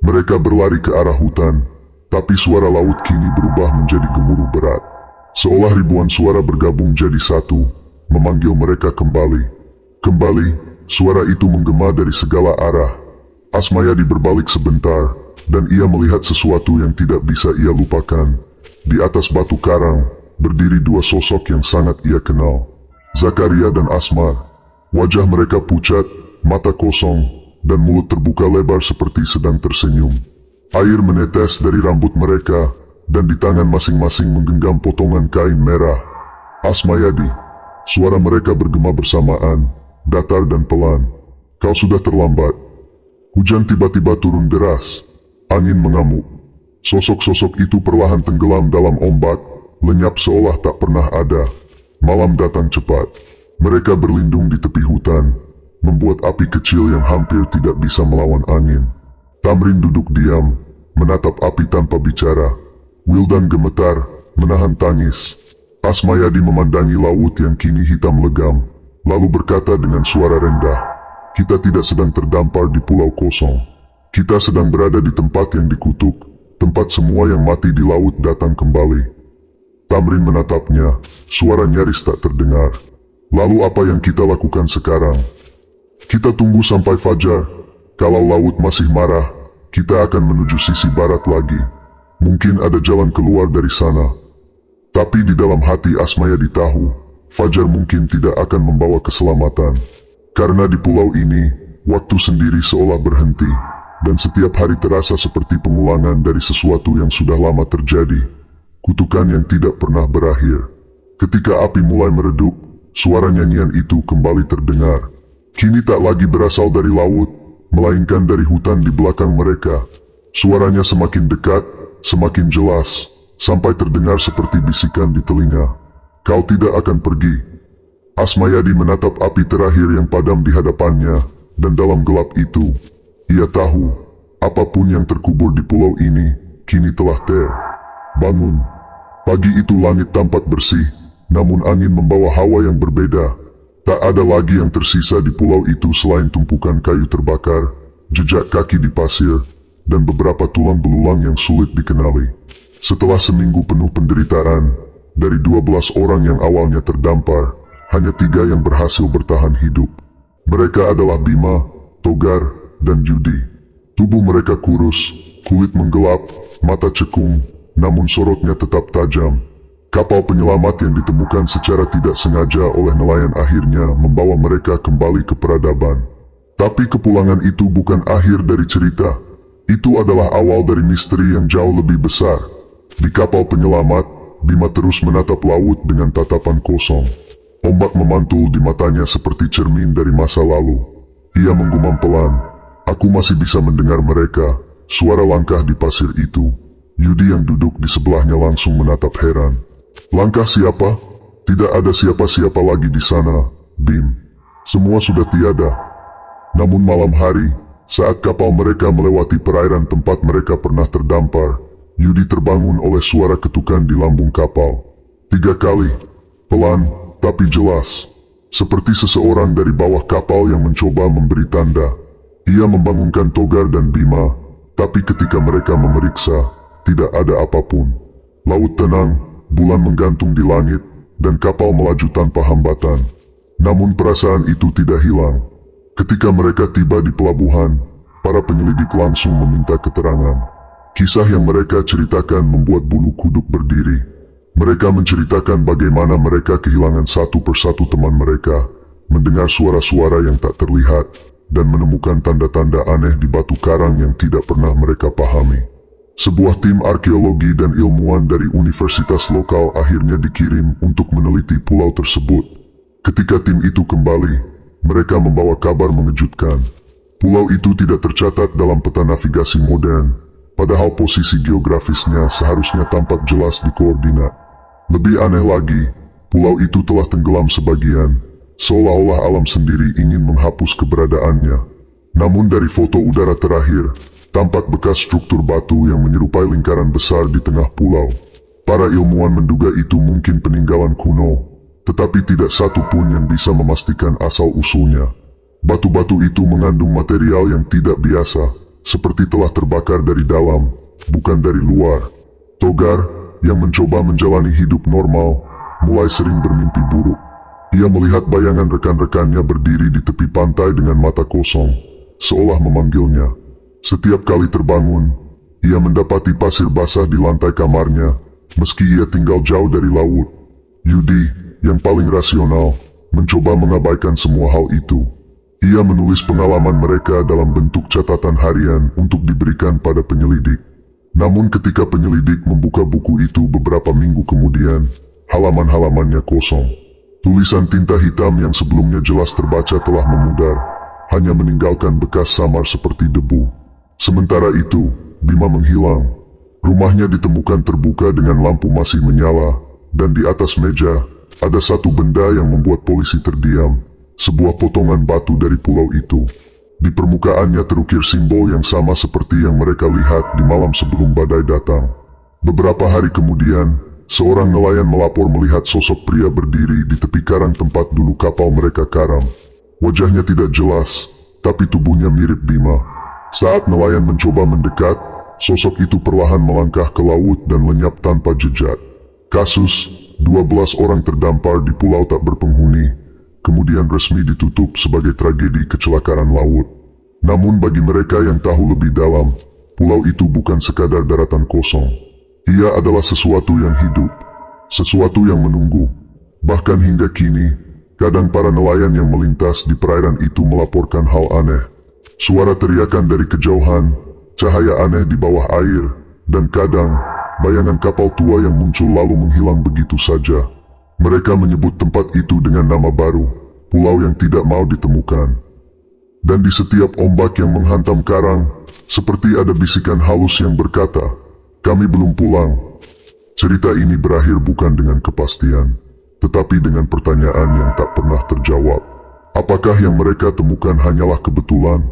Mereka berlari ke arah hutan, tapi suara laut kini berubah menjadi gemuruh berat. Seolah ribuan suara bergabung jadi satu, memanggil mereka kembali. Kembali, suara itu menggema dari segala arah. Asmayadi berbalik sebentar, dan ia melihat sesuatu yang tidak bisa ia lupakan. Di atas batu karang, berdiri 2 sosok yang sangat ia kenal. Zakaria dan Asmar. Wajah mereka pucat, mata kosong, dan mulut terbuka lebar seperti sedang tersenyum. Air menetes dari rambut mereka, dan di tangan masing-masing menggenggam potongan kain merah. Asmayadi. Suara mereka bergema bersamaan, datar dan pelan. Kau sudah terlambat. Hujan tiba-tiba turun deras. Angin mengamuk. Sosok-sosok itu perlahan tenggelam dalam ombak, lenyap seolah tak pernah ada. Malam datang cepat. Mereka berlindung di tepi hutan, membuat api kecil yang hampir tidak bisa melawan angin. Tamrin duduk diam, menatap api tanpa bicara. Wildan gemetar, menahan tangis. Asmayadi memandangi laut yang kini hitam legam, lalu berkata dengan suara rendah, kita tidak sedang terdampar di pulau kosong. Kita sedang berada di tempat yang dikutuk, tempat semua yang mati di laut datang kembali. Tamrin menatapnya, suara nyaris tak terdengar. Lalu apa yang kita lakukan sekarang? Kita tunggu sampai fajar. Kalau laut masih marah, kita akan menuju sisi barat lagi. Mungkin ada jalan keluar dari sana. Tapi di dalam hati Asmayadi tahu, fajar mungkin tidak akan membawa keselamatan. Karena di pulau ini, waktu sendiri seolah berhenti, dan setiap hari terasa seperti pengulangan dari sesuatu yang sudah lama terjadi. Kutukan yang tidak pernah berakhir. Ketika api mulai meredup, suara nyanyian itu kembali terdengar. Kini tak lagi berasal dari laut, melainkan dari hutan di belakang mereka. Suaranya semakin dekat, semakin jelas, sampai terdengar seperti bisikan di telinga. Kau tidak akan pergi. Asmayadi menatap api terakhir yang padam di hadapannya, dan dalam gelap itu, ia tahu, apapun yang terkubur di pulau ini, kini telah bangun. Pagi itu langit tampak bersih, namun angin membawa hawa yang berbeda. Tak ada lagi yang tersisa di pulau itu selain tumpukan kayu terbakar, jejak kaki di pasir, dan beberapa tulang belulang yang sulit dikenali. Setelah seminggu penuh penderitaan, dari 12 orang yang awalnya terdampar, hanya 3 yang berhasil bertahan hidup. Mereka adalah Bima, Togar, dan Yudi. Tubuh mereka kurus, kulit menggelap, mata cekung, namun sorotnya tetap tajam. Kapal penyelamat yang ditemukan secara tidak sengaja oleh nelayan akhirnya membawa mereka kembali ke peradaban. Tapi kepulangan itu bukan akhir dari cerita. Itu adalah awal dari misteri yang jauh lebih besar. Di kapal penyelamat, Bima terus menatap laut dengan tatapan kosong. Ombak memantul di matanya seperti cermin dari masa lalu. Ia menggumam pelan, "Aku masih bisa mendengar mereka." Suara langkah di pasir itu. Yudi yang duduk di sebelahnya langsung menatap heran. "Langkah siapa?" "Tidak ada siapa-siapa lagi di sana, Bim. Semua sudah tiada." Namun malam hari, saat kapal mereka melewati perairan tempat mereka pernah terdampar, Yudi terbangun oleh suara ketukan di lambung kapal. 3 kali, pelan tapi jelas, seperti seseorang dari bawah kapal yang mencoba memberi tanda. Ia membangunkan Togar dan Bima, tapi ketika mereka memeriksa, tidak ada apapun. Laut tenang, bulan menggantung di langit, dan kapal melaju tanpa hambatan. Namun perasaan itu tidak hilang. Ketika mereka tiba di pelabuhan, para penyelidik langsung meminta keterangan. Kisah yang mereka ceritakan membuat bulu kuduk berdiri. Mereka menceritakan bagaimana mereka kehilangan satu persatu teman mereka, mendengar suara-suara yang tak terlihat, dan menemukan tanda-tanda aneh di batu karang yang tidak pernah mereka pahami. Sebuah tim arkeologi dan ilmuwan dari universitas lokal akhirnya dikirim untuk meneliti pulau tersebut. Ketika tim itu kembali, mereka membawa kabar mengejutkan. Pulau itu tidak tercatat dalam peta navigasi modern, padahal posisi geografisnya seharusnya tampak jelas di koordinat. Lebih aneh lagi, pulau itu telah tenggelam sebagian, seolah-olah alam sendiri ingin menghapus keberadaannya. Namun dari foto udara terakhir, tampak bekas struktur batu yang menyerupai lingkaran besar di tengah pulau. Para ilmuwan menduga itu mungkin peninggalan kuno, tetapi tidak satu pun yang bisa memastikan asal-usulnya. Batu-batu itu mengandung material yang tidak biasa, seperti telah terbakar dari dalam, bukan dari luar. Togar, yang mencoba menjalani hidup normal, mulai sering bermimpi buruk. Ia melihat bayangan rekan-rekannya berdiri di tepi pantai dengan mata kosong, seolah memanggilnya. Setiap kali terbangun, ia mendapati pasir basah di lantai kamarnya, meski ia tinggal jauh dari laut. Yudi, yang paling rasional, mencoba mengabaikan semua hal itu. Ia menulis pengalaman mereka dalam bentuk catatan harian untuk diberikan pada penyelidik. Namun ketika penyelidik membuka buku itu beberapa minggu kemudian, halaman-halamannya kosong. Tulisan tinta hitam yang sebelumnya jelas terbaca telah memudar, hanya meninggalkan bekas samar seperti debu. Sementara itu, Bima menghilang. Rumahnya ditemukan terbuka dengan lampu masih menyala, dan di atas meja, ada satu benda yang membuat polisi terdiam, sebuah potongan batu dari pulau itu. Di permukaannya terukir simbol yang sama seperti yang mereka lihat di malam sebelum badai datang. Beberapa hari kemudian, seorang nelayan melapor melihat sosok pria berdiri di tepi karang tempat dulu kapal mereka karam. Wajahnya tidak jelas, tapi tubuhnya mirip Bima. Saat nelayan mencoba mendekat, sosok itu perlahan melangkah ke laut dan lenyap tanpa jejak. Kasus 12 orang terdampar di pulau tak berpenghuni, kemudian resmi ditutup sebagai tragedi kecelakaan laut. Namun bagi mereka yang tahu lebih dalam, pulau itu bukan sekadar daratan kosong. Ia adalah sesuatu yang hidup, sesuatu yang menunggu. Bahkan hingga kini, kadang para nelayan yang melintas di perairan itu melaporkan hal aneh. Suara teriakan dari kejauhan, cahaya aneh di bawah air, dan kadang, bayangan kapal tua yang muncul lalu menghilang begitu saja. Mereka menyebut tempat itu dengan nama baru, pulau yang tidak mau ditemukan. Dan di setiap ombak yang menghantam karang, seperti ada bisikan halus yang berkata, "Kami belum pulang." Cerita ini berakhir bukan dengan kepastian, tetapi dengan pertanyaan yang tak pernah terjawab. Apakah yang mereka temukan hanyalah kebetulan?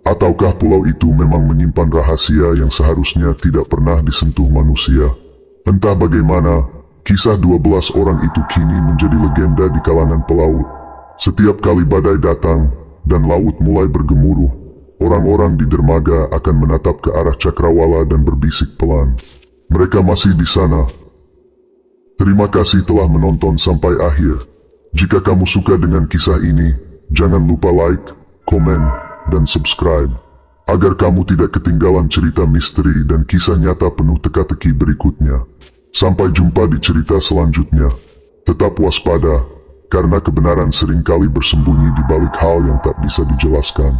Ataukah pulau itu memang menyimpan rahasia yang seharusnya tidak pernah disentuh manusia? Entah bagaimana, kisah 12 orang itu kini menjadi legenda di kalangan pelaut. Setiap kali badai datang dan laut mulai bergemuruh, orang-orang di dermaga akan menatap ke arah cakrawala dan berbisik pelan. Mereka masih di sana. Terima kasih telah menonton sampai akhir. Jika kamu suka dengan kisah ini, jangan lupa like, komen, dan subscribe, agar kamu tidak ketinggalan cerita misteri dan kisah nyata penuh teka-teki berikutnya. Sampai jumpa di cerita selanjutnya. Tetap waspada, karena kebenaran seringkali bersembunyi di balik hal yang tak bisa dijelaskan.